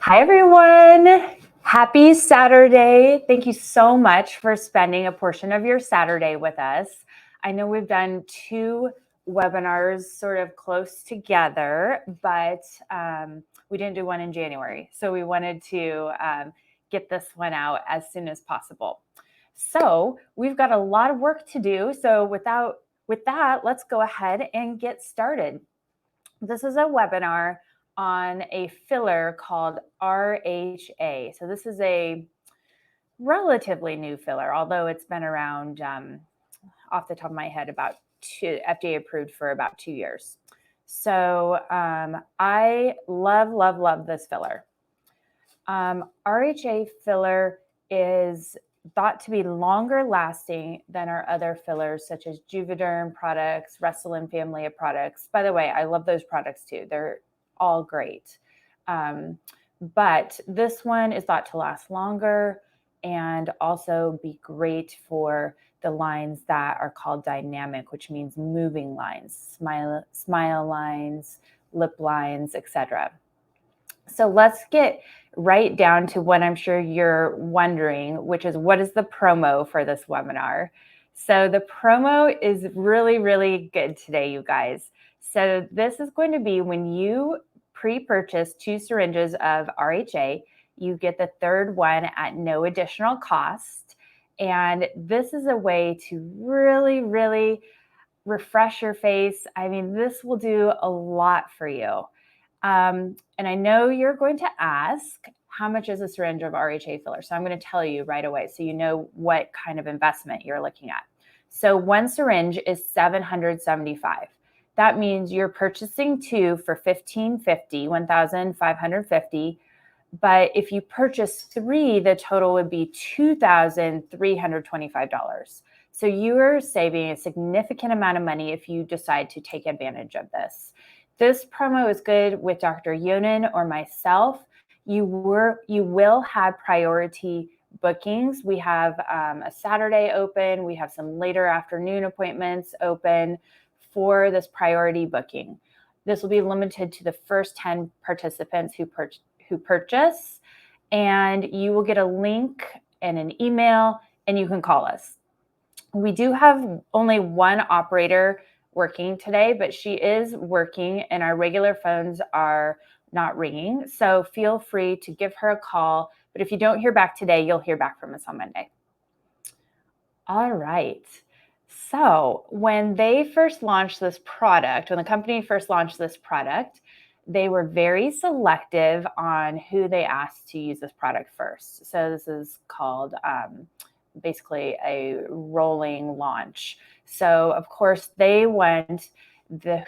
Hi, everyone. Happy Saturday. Thank you so much for spending a portion of your Saturday with us. I know we've done two webinars sort of close together, but we didn't do one in January. So we wanted to get this one out as soon as possible. So we've got a lot of work to do. So with that, let's go ahead and get started. This is a webinar on a filler called RHA. So this is a relatively new filler, although it's been around off the top of my head FDA approved for about 2 years. So I love this filler. RHA filler is thought to be longer lasting than our other fillers, such as Juvederm products, Restylane family of products. By the way, I love those products too. They're all great. But this one is thought to last longer and also be great for the lines that are called dynamic, which means moving lines, smile lines, lip lines, etc. So let's get right down to what I'm sure you're wondering, which is what is the promo for this webinar? So the promo is really good today, you guys. So this is going to be when you pre-purchase 2 syringes of RHA, you get the third one at no additional cost. And this is a way to really refresh your face. I mean, this will do a lot for you. And I know you're going to ask, how much is a syringe of RHA filler? So I'm going to tell you right away so you know what kind of investment you're looking at. So one syringe is $775. That means you're purchasing 2 for $1,550. But if you purchase 3, the total would be $2,325. So you are saving a significant amount of money if you decide to take advantage of this. This promo is good with Dr. Yonan or myself. You will have priority bookings. We have a Saturday open. We have some later afternoon appointments open for this priority booking. This will be limited to the first 10 participants who purchase, and you will get a link and an email, and you can call us. We do have only one operator working today, but she is working and our regular phones are not ringing. So feel free to give her a call. But if you don't hear back today, you'll hear back from us on Monday. All right. So when they first launched this product, when the company first launched this product, they were very selective on who they asked to use this product first. So this is called basically a rolling launch. So of course they want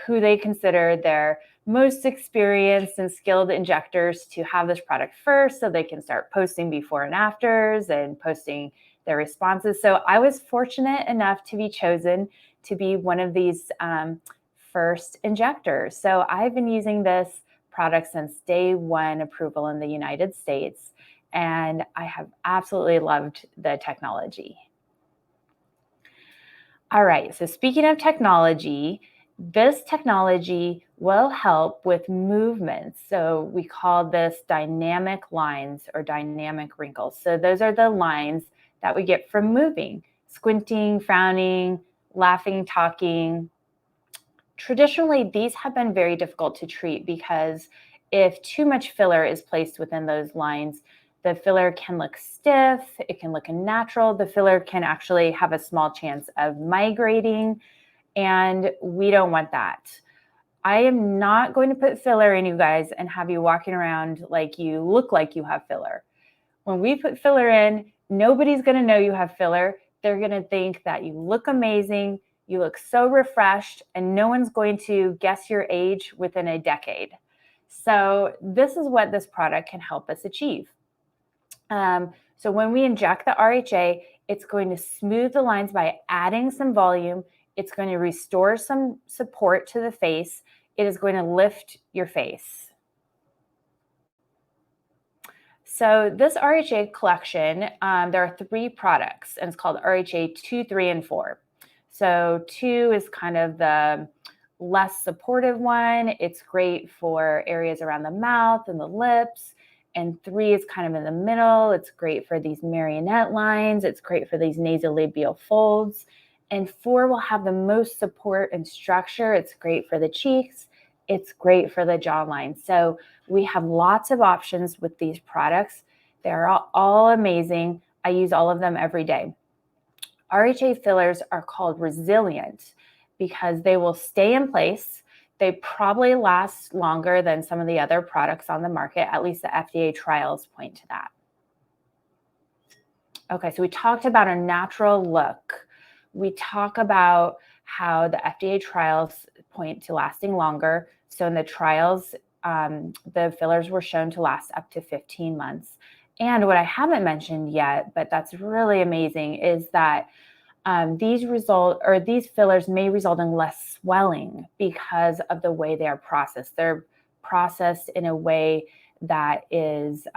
who they consider their most experienced and skilled injectors to have this product first so they can start posting before and afters and posting their responses. So I was fortunate enough to be chosen to be one of these first injectors. So I've been using this product since day 1 approval in the United States. And I have absolutely loved the technology. All right, so speaking of technology, this technology will help with movements. So we call this dynamic lines or dynamic wrinkles. So those are the lines that we get from moving, squinting, frowning, laughing, talking. Traditionally, these have been very difficult to treat because if too much filler is placed within those lines, the filler can look stiff, it can look unnatural. The filler can actually have a small chance of migrating, and we don't want that. I am not going to put filler in you guys and have you walking around like you look like you have filler. When we put filler in, nobody's going to know you have filler. They're going to think that you look amazing, you look so refreshed, and no one's going to guess your age within a decade. So this is what this product can help us achieve. So when we inject the RHA, it's going to smooth the lines by adding some volume. It's going to restore some support to the face. It is going to lift your face. So this RHA collection, there are 3 products, and it's called RHA 2, 3, and 4. So 2 is kind of the less supportive one. It's great for areas around the mouth and the lips. and 3 is kind of in the middle. It's great for these marionette lines. It's great for these nasolabial folds. And 4 will have the most support and structure. It's great for the cheeks. It's great for the jawline. So we have lots of options with these products. They're all amazing. I use all of them every day. RHA fillers are called resilient because they will stay in place. They probably last longer than some of the other products on the market. At least the FDA trials point to that. Okay, so we talked about a natural look. We talk about how the FDA trials point to lasting longer. So in the trials, the fillers were shown to last up to 15 months. And what I haven't mentioned yet, but that's really amazing, is that these fillers may result in less swelling because of the way they are processed. They're processed in a way that is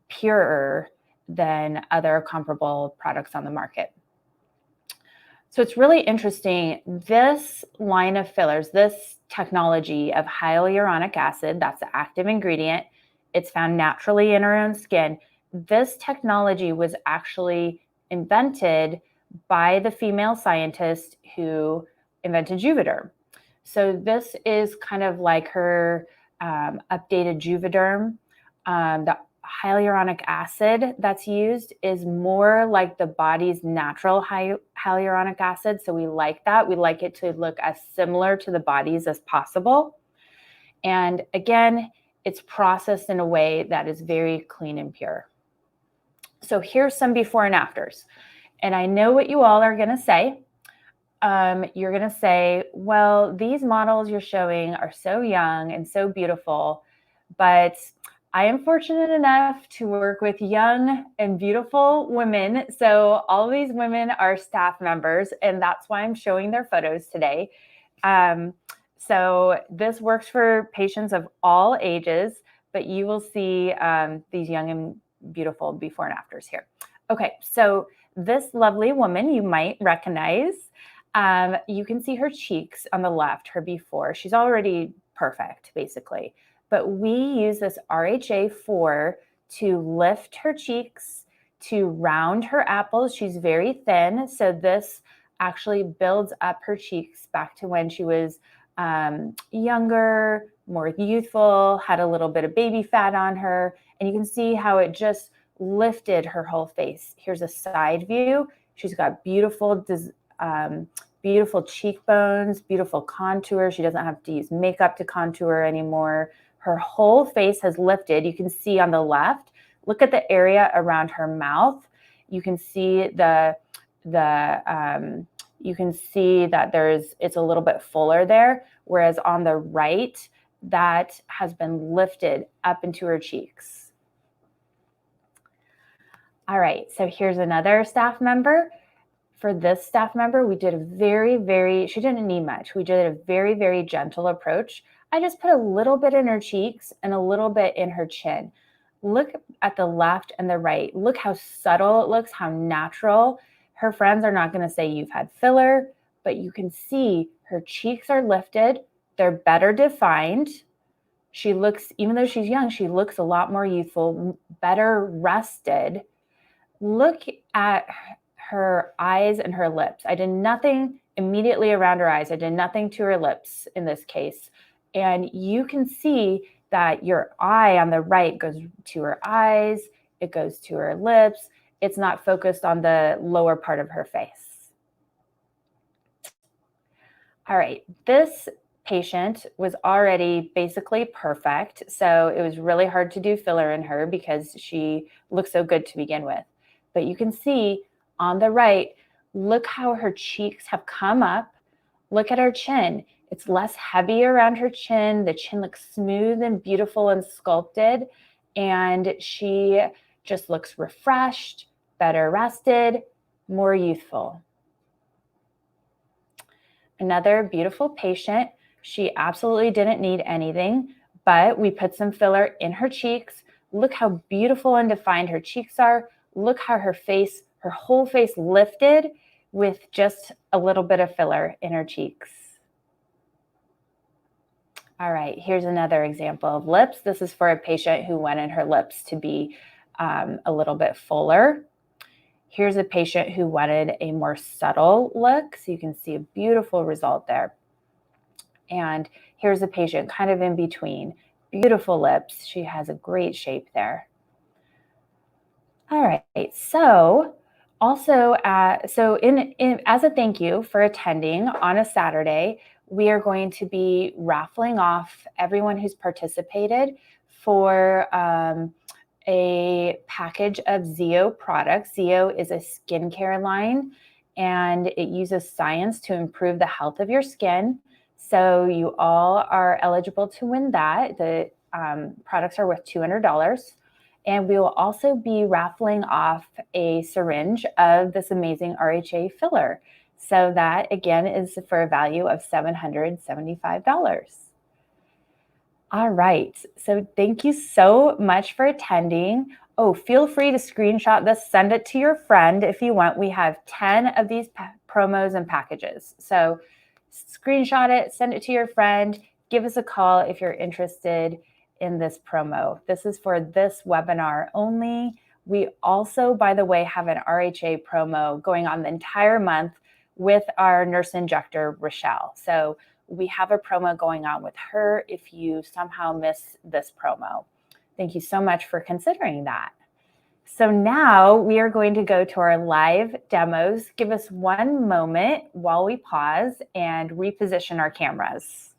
purer than other comparable products on the market. So it's really interesting. This line of fillers, this technology of hyaluronic acid, that's the active ingredient. It's found naturally in our own skin. This technology was actually invented by the female scientist who invented Juvederm. So this is kind of like her updated Juvederm. The hyaluronic acid that's used is more like the body's natural hyaluronic acid. So we like that. We like it to look as similar to the body's as possible. And again, it's processed in a way that is very clean and pure. So here's some before and afters. And I know what you all are going to say. You're going to say, well, these models you're showing are so young and so beautiful, but I am fortunate enough to work with young and beautiful women. So all of these women are staff members, and that's why I'm showing their photos today. So this works for patients of all ages, but you will see these young and beautiful before and afters here. Okay, so this lovely woman you might recognize. You can see her cheeks on the left, her before. She's already perfect, basically. But we use this RHA 4 to lift her cheeks, to round her apples. She's very thin, so this actually builds up her cheeks back to when she was younger, more youthful, had a little bit of baby fat on her. And you can see how it just lifted her whole face. Here's a side view. She's got beautiful cheekbones, beautiful contour. She doesn't have to use makeup to contour anymore. Her whole face has lifted. You can see on the left, look at the area around her mouth. You can see you can see that it's a little bit fuller there, whereas on the right, that has been lifted up into her cheeks. All right, so here's another staff member. For this staff member, we did she didn't need much. We did a very, very gentle approach. I just put a little bit in her cheeks and a little bit in her chin. Look at the left and the right. Look how subtle it looks, how natural. Her friends are not going to say you've had filler, but you can see her cheeks are lifted. They're better defined. She looks, even though she's young, she looks a lot more youthful, better rested. Look at her eyes and her lips. I did nothing immediately around her eyes. I did nothing to her lips in this case. And you can see that your eye on the right goes to her eyes, it goes to her lips. It's not focused on the lower part of her face. All right, this patient was already basically perfect. So it was really hard to do filler in her because she looked so good to begin with. But you can see on the right, look how her cheeks have come up. Look at her chin. It's less heavy around her chin. The chin looks smooth and beautiful and sculpted. And she just looks refreshed, better rested, more youthful. Another beautiful patient. She absolutely didn't need anything, but we put some filler in her cheeks. Look how beautiful and defined her cheeks are. Look how her whole face lifted with just a little bit of filler in her cheeks. All right, here's another example of lips. This is for a patient who wanted her lips to be a little bit fuller. Here's a patient who wanted a more subtle look. So you can see a beautiful result there. And here's a patient kind of in between. Beautiful lips. She has a great shape there. All right, so also, as a thank you for attending on a Saturday, we are going to be raffling off everyone who's participated for a package of Zeo products. Zeo is a skincare line, and it uses science to improve the health of your skin. So you all are eligible to win that. The products are worth $200. And we will also be raffling off a syringe of this amazing RHA filler. So that, again, is for a value of $775. All right. So thank you so much for attending. Oh, feel free to screenshot this, send it to your friend if you want. We have 10 of these promos and packages. So screenshot it, send it to your friend, give us a call if you're interested in this promo. This is for this webinar only. We also, by the way, have an RHA promo going on the entire month with our nurse injector, Rochelle. So we have a promo going on with her if you somehow miss this promo. Thank you so much for considering that. So now we are going to go to our live demos. Give us one moment while we pause and reposition our cameras.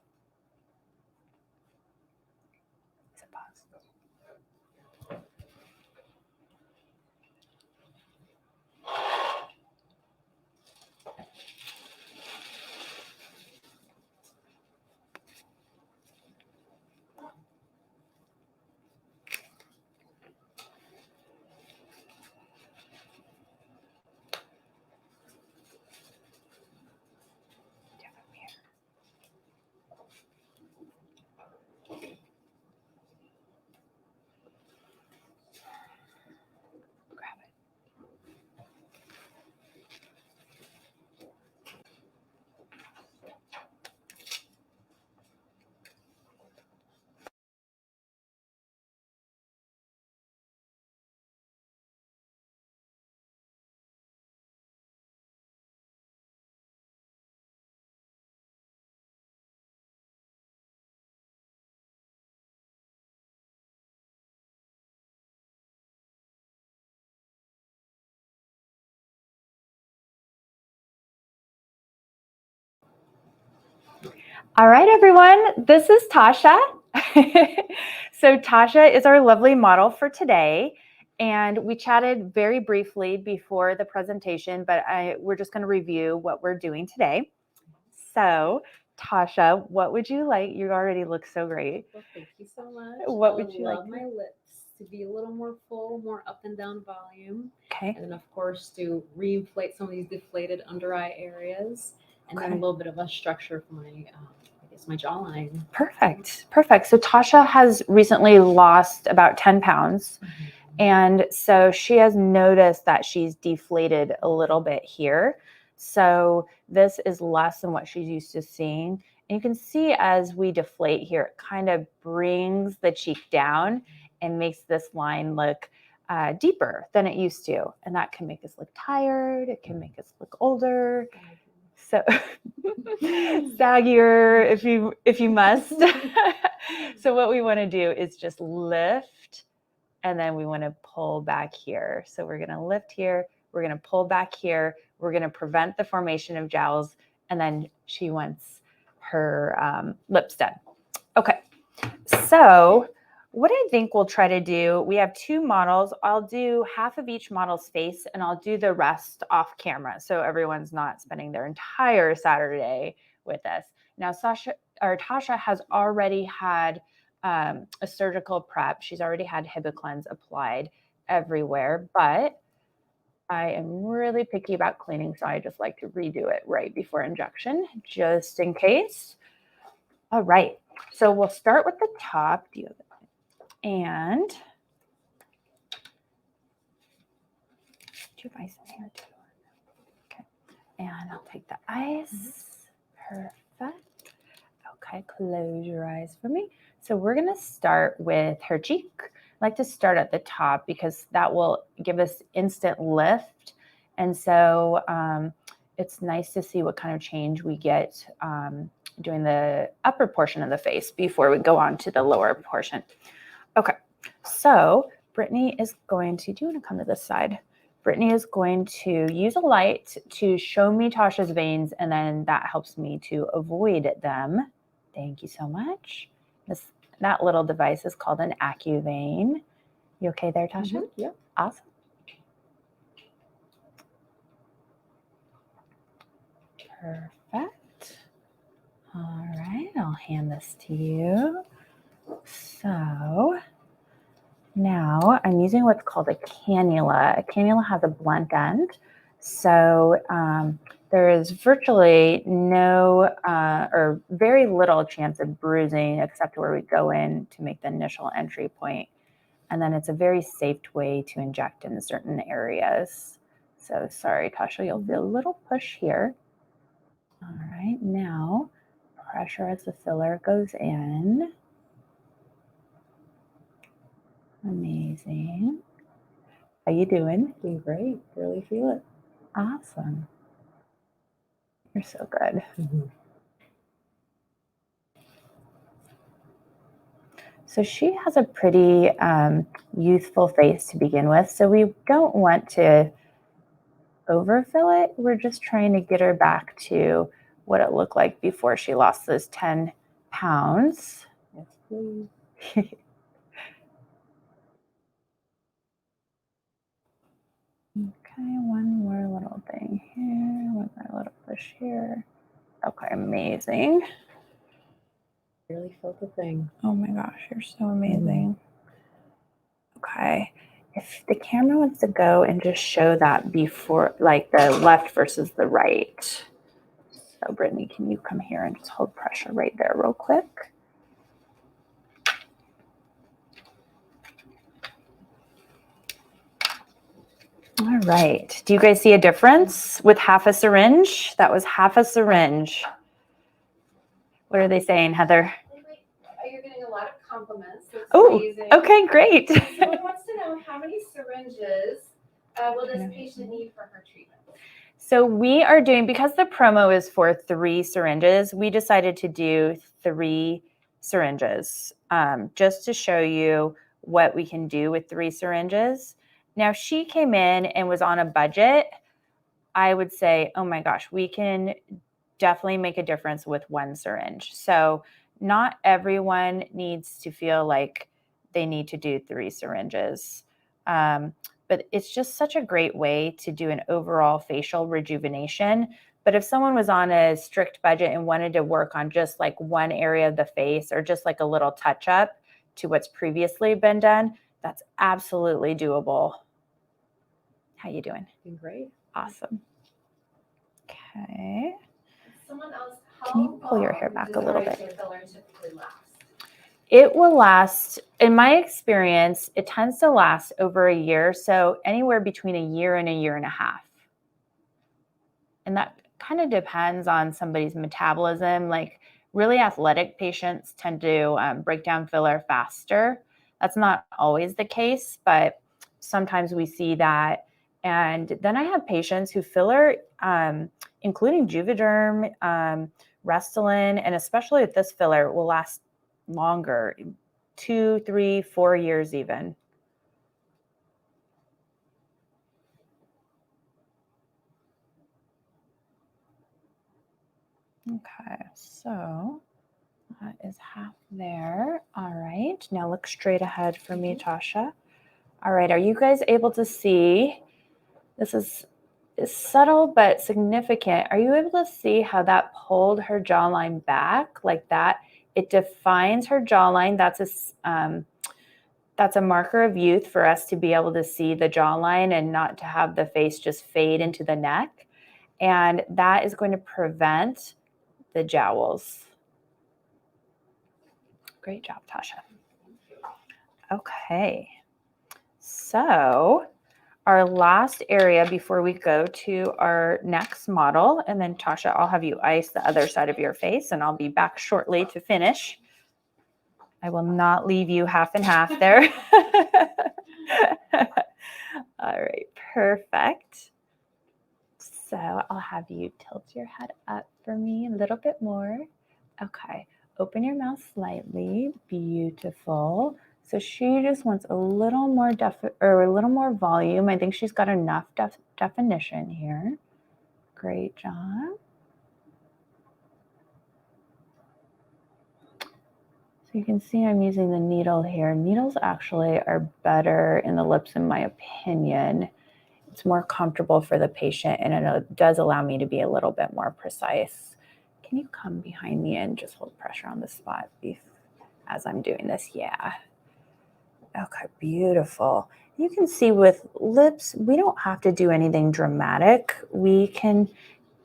All right, everyone, this is Tasha. So Tasha is our lovely model for today. And we chatted very briefly before the presentation, but we're just going to review what we're doing today. So Tasha, what would you like? You already look so great. Well, thank you so much. What would you like? I love my lips to be a little more full, more up and down volume. Okay. And then, of course, to re-inflate some of these deflated under eye areas. And then a little bit of a structure for my, my jawline. Perfect. Perfect. So Tasha has recently lost about 10 pounds. Mm-hmm. And so she has noticed that she's deflated a little bit here. So this is less than what she's used to seeing. And you can see as we deflate here, it kind of brings the cheek down and makes this line look deeper than it used to. And that can make us look tired. It can make us look older. So saggier if you must. So what we want to do is just lift, and then we want to pull back here. So we're going to lift here, we're going to pull back here, we're going to prevent the formation of jowls, and then she wants her lips done. Okay, so what I think we'll try to do, we have two models. I'll do half of each model's face, and I'll do the rest off camera, so everyone's not spending their entire Saturday with us. Now, Tasha has already had a surgical prep. She's already had Hibiclens applied everywhere, but I am really picky about cleaning, so I just like to redo it right before injection, just in case. All right, so we'll start with the top. And do you have ice in here too? Okay. And I'll take the ice. Perfect. Okay, close your eyes for me. So we're going to start with her cheek. I like to start at the top because that will give us instant lift. And so it's nice to see what kind of change we get doing the upper portion of the face before we go on to the lower portion. Okay, so Brittany is going to, do you want to come to this side? Brittany is going to use a light to show me Tasha's veins, and then that helps me to avoid them. Thank you so much. That little device is called an AccuVein. You okay there, Tasha? Mm-hmm. Yeah. Awesome. Perfect. All right, I'll hand this to you. So now I'm using what's called a cannula. A cannula has a blunt end. So there is virtually no or very little chance of bruising except where we go in to make the initial entry point. And then it's a very safe way to inject in certain areas. So sorry, Tasha, you'll feel a little push here. All right, now pressure as the filler goes in. Amazing. How you doing? Doing great. Really feel it. Awesome. You're so good. Mm-hmm. So she has a pretty youthful face to begin with. So we don't want to overfill it. We're just trying to get her back to what it looked like before she lost those 10 pounds. Yes, please. Okay, one more little thing here, one more little push here. Okay, amazing. Really felt the thing. Oh my gosh, you're so amazing. Okay, if the camera wants to go and just show that before, like the left versus the right. So Brittany, can you come here and just hold pressure right there real quick? All right. Do you guys see a difference with half a syringe? That was half a syringe. What are they saying, Heather? You're getting a lot of compliments. Oh, amazing. okay, great. Someone wants to know how many syringes will this patient need for her treatment? So we are doing, because the promo is for 3 syringes, we decided to do 3 syringes just to show you what we can do with 3 syringes. Now, she came in and was on a budget. I would say, oh my gosh, we can definitely make a difference with 1 syringe. So not everyone needs to feel like they need to do 3 syringes. But it's just such a great way to do an overall facial rejuvenation. But if someone was on a strict budget and wanted to work on just like one area of the face or just like a little touch up to what's previously been done, that's absolutely doable. How you doing? Doing great. Awesome. Okay. Someone else, Can you pull your hair back a little bit? RHA filler typically last? It will last, in my experience, it tends to last over a year. So anywhere between a year and a year and a half. And that kind of depends on somebody's metabolism. Like really athletic patients tend to break down filler faster. That's not always the case, but sometimes we see that. And then I have patients who filler, including Juvederm, Restylane, and especially with this filler, will last longer, 2, 3, 4 years even. Okay, so that is half there. All right, now look straight ahead for me, Tasha. All right, are you guys able to see? This is subtle but significant. Are you able to see how that pulled her jawline back like that? It defines her jawline. That's a marker of youth for us to be able to see the jawline and not to have the face just fade into the neck. And that is going to prevent the jowls. Great job, Tasha. Okay. So our last area before we go to our next model. And then Tasha, I'll have you ice the other side of your face and I'll be back shortly to finish. I will not leave you half and half there. All right, perfect. So I'll have you tilt your head up for me a little bit more. Okay, open your mouth slightly. Beautiful. So she just wants a little more a little more volume. I think she's got enough definition here. Great job. So you can see I'm using the needle here. Needles actually are better in the lips in my opinion. It's more comfortable for the patient and it does allow me to be a little bit more precise. Can you come behind me and just hold pressure on the spot as I'm doing this? Yeah. Okay, beautiful. You can see with lips, we don't have to do anything dramatic. We can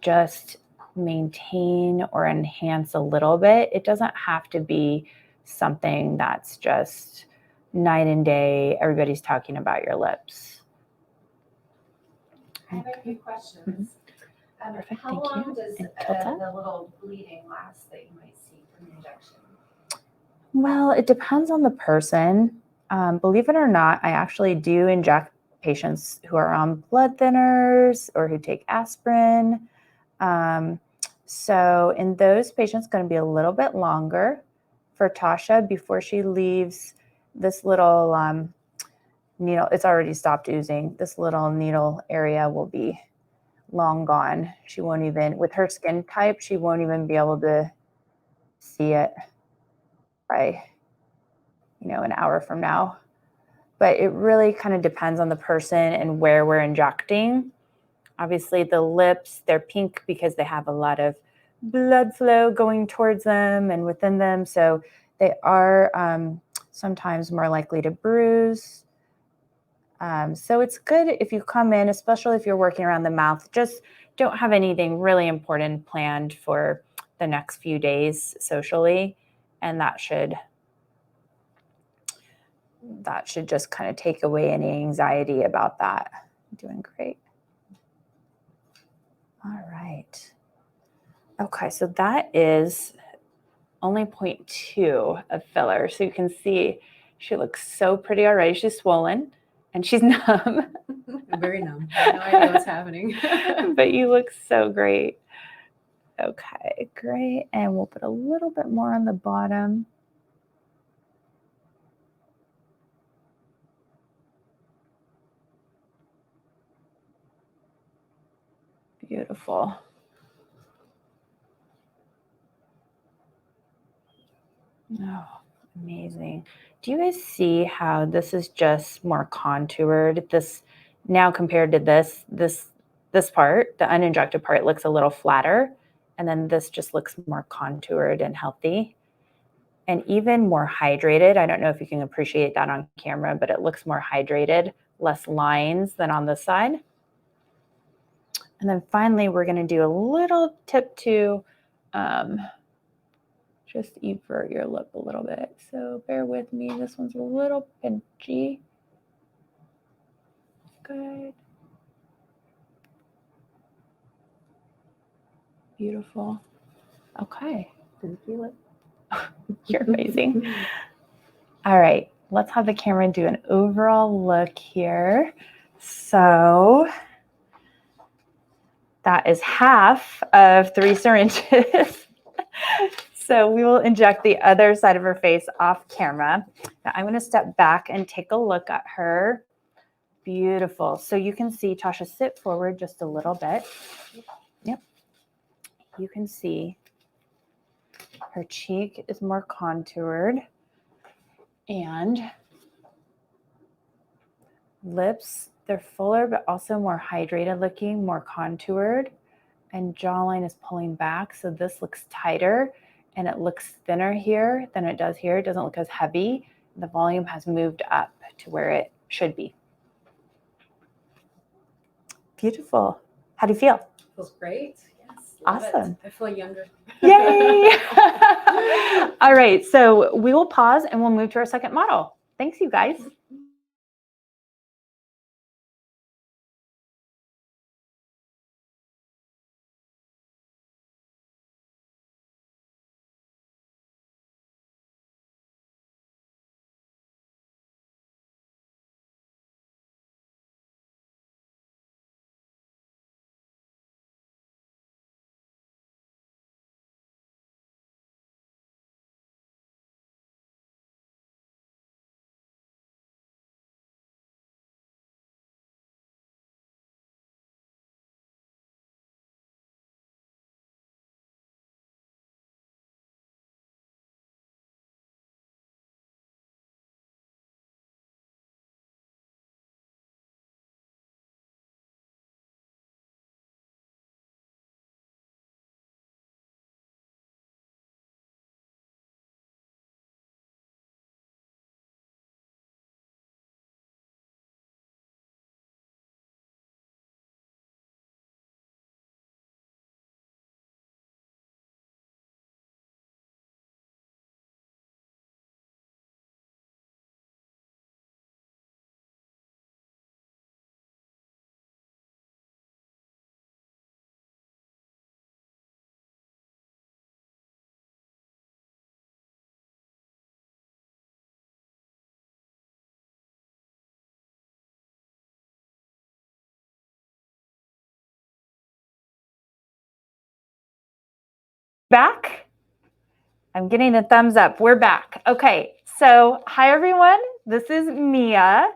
just maintain or enhance a little bit. It doesn't have to be something that's just night and day. Everybody's talking about your lips. I have a few questions. Perfect, How thank long you. does And tilt up. the little bleeding last that you might see from the injection? Well, it depends on the person. Believe it or not, I actually do inject patients who are on blood thinners or who take aspirin. So in those patients, it's going to be a little bit longer. For Tasha, before she leaves, this little needle, it's already stopped oozing. This little needle area will be long gone. She won't even, with her skin type, she won't even be able to see it by, an hour from now. But it really kind of depends on the person and where we're injecting. Obviously the lips, they're pink because they have a lot of blood flow going towards them and within them. So they are sometimes more likely to bruise. So it's good if you come in, especially if you're working around the mouth, just don't have anything really important planned for the next few days socially. And that should just kind of take away any anxiety about that. Doing great. All right. Okay, so that is only 0.2 of filler. So you can see she looks so pretty already. She's swollen and she's numb. I'm very numb. I have no idea what's happening. But you look so great. Okay, great. And we'll put a little bit more on the bottom. Beautiful. Oh, amazing. Do you guys see how this is just more contoured? This now compared to this part, the uninjected part looks a little flatter, and then this just looks more contoured and healthy and even more hydrated. I don't know if you can appreciate that on camera, but it looks more hydrated, less lines than on this side. And then finally, we're going to do a little tip to just evert your lip a little bit. So bear with me. This one's a little pinchy. Good. Beautiful. Okay. Did you feel it? You're amazing. All right. Let's have the camera do an overall look here. So that is half of 3 syringes. So we will inject the other side of her face off camera. Now I'm going to step back and take a look at her. Beautiful. So you can see, Tasha, sit forward just a little bit. Yep. You can see her cheek is more contoured and lips, they're fuller, but also more hydrated looking, more contoured, and jawline is pulling back. So this looks tighter and it looks thinner here than it does here. It doesn't look as heavy. The volume has moved up to where it should be. Beautiful. How do you feel? Feels great. Yes. Awesome. I feel younger. Yay. All right. So we will pause and we'll move to our second model. Thanks, you guys. Back? I'm getting the thumbs up. We're back. Okay, so hi everyone. This is Mia.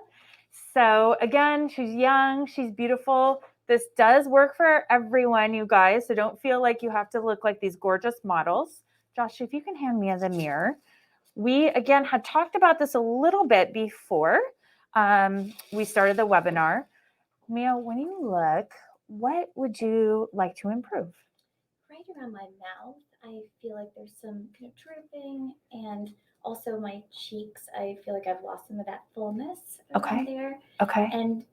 So again, she's young, she's beautiful. This does work for everyone, you guys. So don't feel like you have to look like these gorgeous models. Josh, if you can hand me the mirror. We again had talked about this a little bit before we started the webinar. Mia, when you look, what would you like to improve? Right around my mouth, I feel like there's some kind of drooping, and also my cheeks, I feel like I've lost some of that fullness around there. Okay. And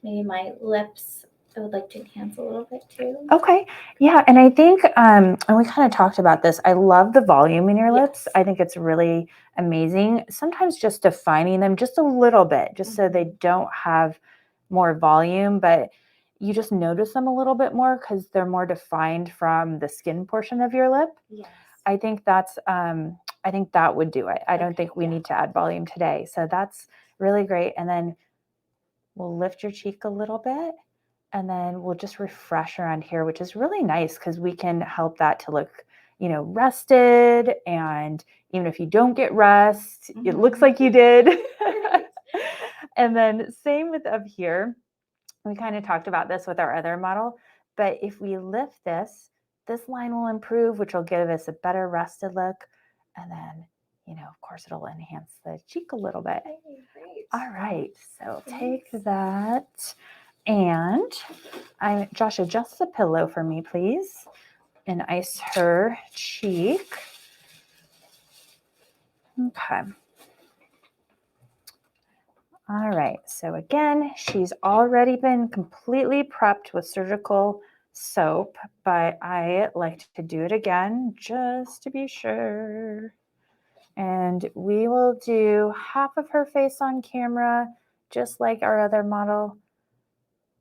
maybe my lips, I would like to enhance a little bit too. Okay. Yeah. And I think, and we kind of talked about this, I love the volume in your lips. I think it's really amazing. Sometimes just defining them just a little bit, just so they don't have more volume, but you just notice them a little bit more because they're more defined from the skin portion of your lip. Yes. I think that's, I think that would do it. I don't think we need to add volume today. So that's really great. And then we'll lift your cheek a little bit, and then we'll just refresh around here, which is really nice because we can help that to look, you know, rested. And even if you don't get rest, it looks like you did. And then same with up here. We kind of talked about this with our other model, but if we lift this, this line will improve, which will give us a better rested look. And then, you know, of course, it'll enhance the cheek a little bit. Great. All right, so take that, and Josh, adjust the pillow for me, please, and ice her cheek. Okay. All right, so again, she's already been completely prepped with surgical soap, but I like to do it again just to be sure. And we will do half of her face on camera, just like our other model,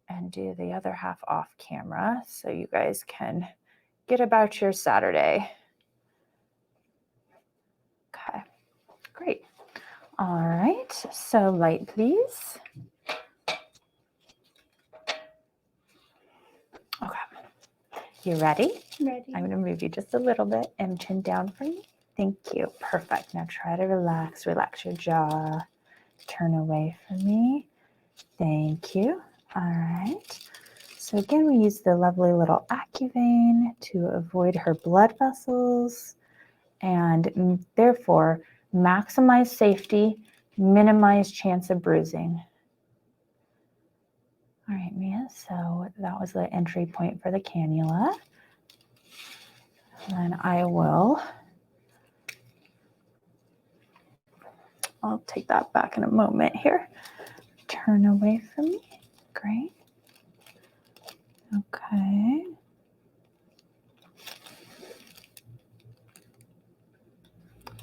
and do the other half off camera so you guys can get about your Saturday. Okay, great. All right, so light, please. Okay, you ready? Ready. I'm gonna move you just a little bit and chin down for me. Thank you, perfect. Now try to relax your jaw. Turn away from me. Thank you. All right. So again, we use the lovely little AccuVein to avoid her blood vessels and therefore maximize safety, minimize chance of bruising. All right, Mia, so that was the entry point for the cannula. And I'll take that back in a moment here. Turn away from me. Great. Okay.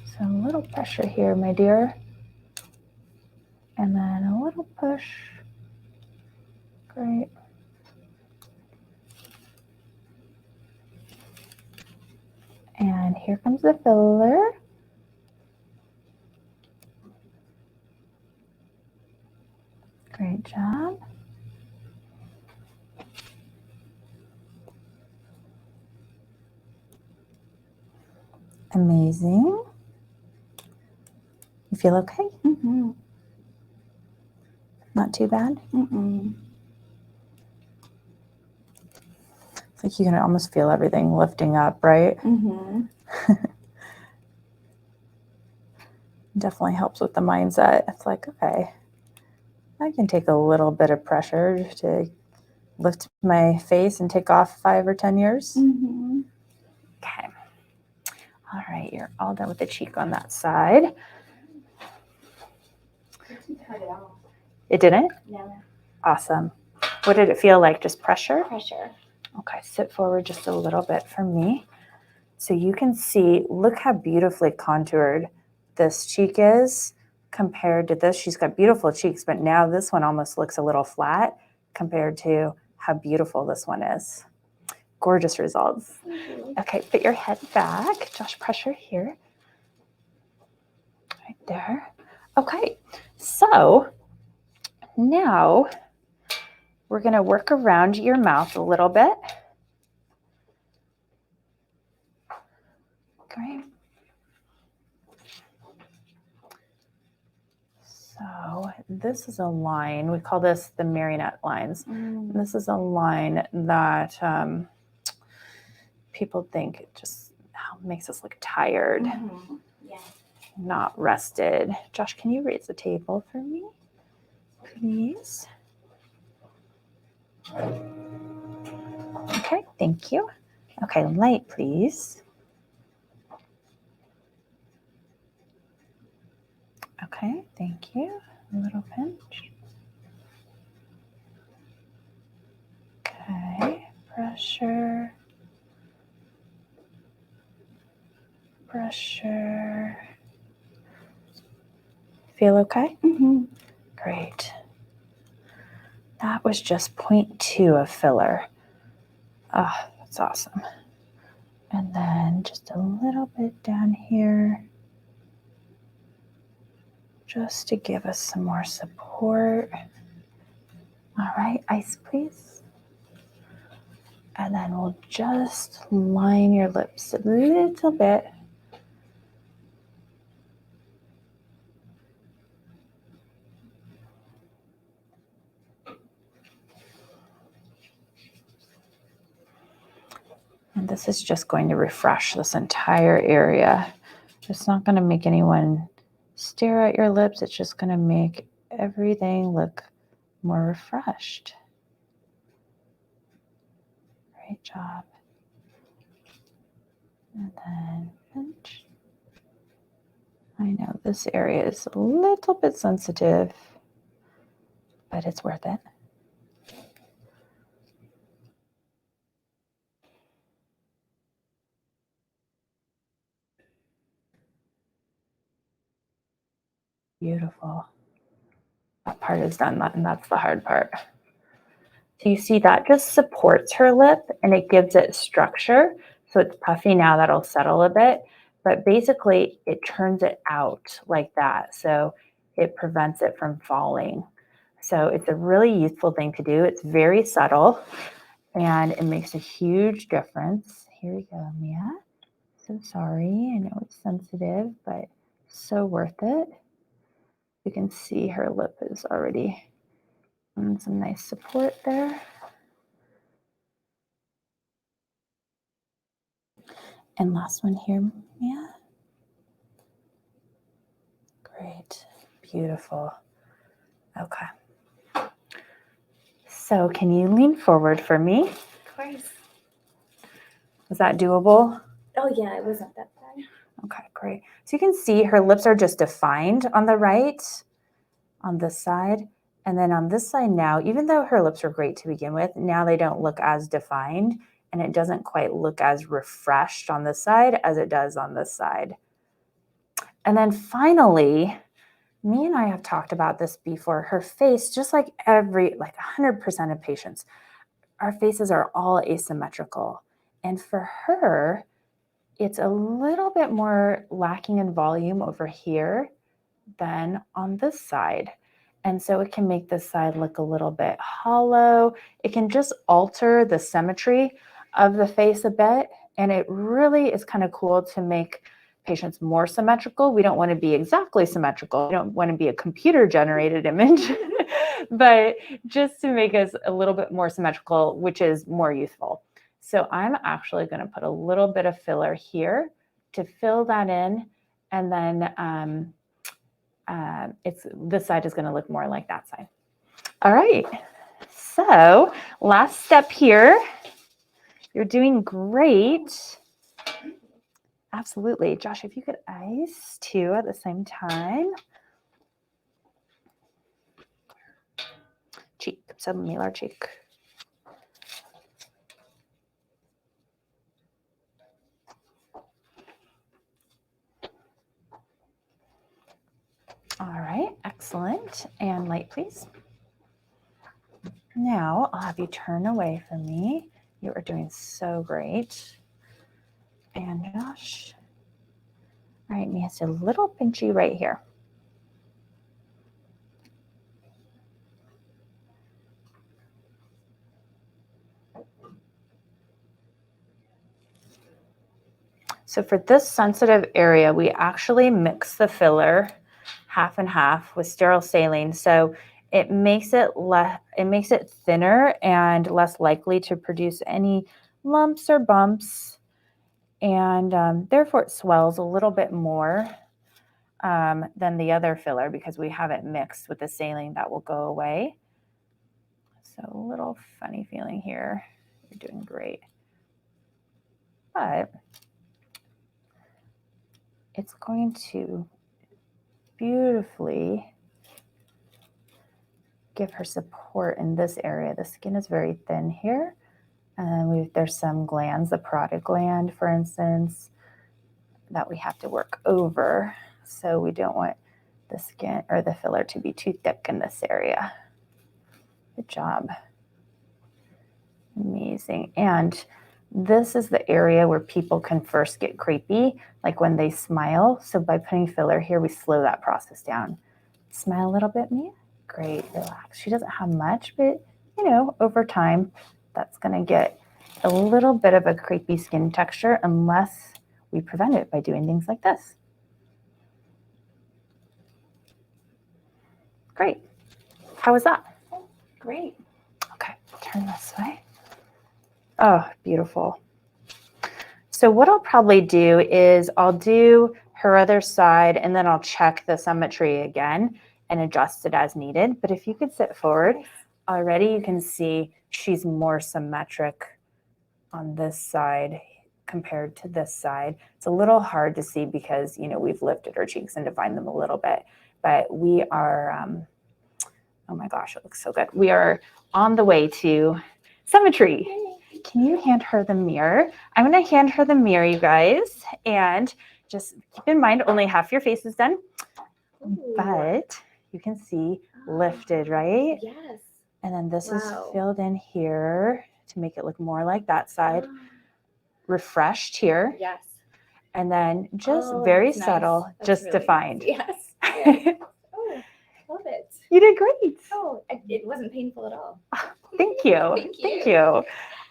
So a little pressure here, my dear. And then a little push. Great. And here comes the filler. Great job. Amazing. You feel okay? Mm-hmm. Not too bad? Mm-mm. It's like you can almost feel everything lifting up, right? Mm-hmm. Definitely helps with the mindset. It's like, okay, I can take a little bit of pressure to lift my face and take off 5 or 10 years. Mm-hmm. Okay. All right, you're all done with the cheek on that side. It didn't? No. Awesome. What did it feel like? Just pressure? Pressure. Okay, sit forward just a little bit for me. So you can see, look how beautifully contoured this cheek is compared to this. She's got beautiful cheeks, but now this one almost looks a little flat compared to how beautiful this one is. Gorgeous results. Okay, put your head back. Josh, pressure here. Right there. Okay, so now we're going to work around your mouth a little bit. Great. So this is a line, we call this the marionette lines. And this is a line that people think it just makes us look tired, Yeah. not rested. Josh, can you raise the table for me, please? Okay, thank you. Okay, light, please. Okay, thank you. A little pinch. Okay, pressure. Pressure. Feel okay? Great. That was just 0.2 of filler. Oh, that's awesome. And then just a little bit down here, just to give us some more support. All right, ice, please. And then we'll just line your lips a little bit. And this is just going to refresh this entire area. It's not going to make anyone stare at your lips. It's just going to make everything look more refreshed. Great job. And then pinch. I know this area is a little bit sensitive, but it's worth it. Beautiful. That part is done, and that's the hard part. So you see that just supports her lip and it gives it structure. So it's puffy now, that'll settle a bit, but basically it turns it out like that. So it prevents it from falling. So it's a really useful thing to do. It's very subtle and it makes a huge difference. Here we go, Mia. So sorry, I know it's sensitive, but so worth it. You can see her lip is already on some nice support there. And last one here, Mia. Great, beautiful. Okay. So can you lean forward for me? Of course. Was that doable? Oh yeah, it wasn't that bad. Okay, great. So you can see her lips are just defined on the right, on this side. And then on this side now, even though her lips were great to begin with, now they don't look as defined and it doesn't quite look as refreshed on this side as it does on this side. And then finally, me and I have talked about this before, her face, just like 100% of patients, our faces are all asymmetrical. And for her, it's a little bit more lacking in volume over here than on this side. And so it can make this side look a little bit hollow. It can just alter the symmetry of the face a bit. And it really is kind of cool to make patients more symmetrical. We don't want to be exactly symmetrical. We don't want to be a computer generated image, but just to make us a little bit more symmetrical, which is more useful. So I'm actually going to put a little bit of filler here to fill that in. And then this side is going to look more like that side. All right. So last step here. You're doing great. Absolutely. Josh, if you could ice too at the same time. Cheek, submalar cheek. All right, excellent. And light, please. Now I'll have you turn away from me. You are doing so great. And Josh. All right, Mia, it's a little pinchy right here. So for this sensitive area, we actually mix the filler half and half with sterile saline. So it makes it thinner and less likely to produce any lumps or bumps. And therefore it swells a little bit more than the other filler because we have it mixed with the saline that will go away. So a little funny feeling here. You're doing great. But it's going to beautifully give her support in this area. The skin is very thin here. And there's some glands, the parotid gland, for instance, that we have to work over. So we don't want the skin or the filler to be too thick in this area. Good job. Amazing. And this is the area where people can first get crepey, like when they smile. So by putting filler here, we slow that process down. Smile a little bit, Mia. Great, relax. She doesn't have much, but over time, that's gonna get a little bit of a crepey skin texture unless we prevent it by doing things like this. Great. How was that? Great. Okay, turn this way. Oh, beautiful. So what I'll probably do is I'll do her other side and then I'll check the symmetry again and adjust it as needed. But if you could sit forward, already you can see she's more symmetric on this side compared to this side. It's a little hard to see because, we've lifted her cheeks and defined them a little bit, but we are, oh my gosh, it looks so good. We are on the way to symmetry. Can you hand her the mirror? I'm going to hand her the mirror, you guys, and just keep in mind only half your face is done, but you can see lifted, right? Yes. And then this is filled in here to make it look more like that side. Refreshed here. Yes. And then just very subtle, nice. just Really defined. Nice. Yes. Oh, love it. You did great. Oh, it wasn't painful at all. Thank you. Thank you. Thank you.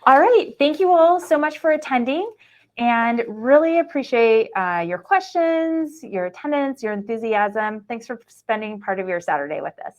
All right. Thank you all so much for attending and really appreciate your questions, your attendance, your enthusiasm. Thanks for spending part of your Saturday with us.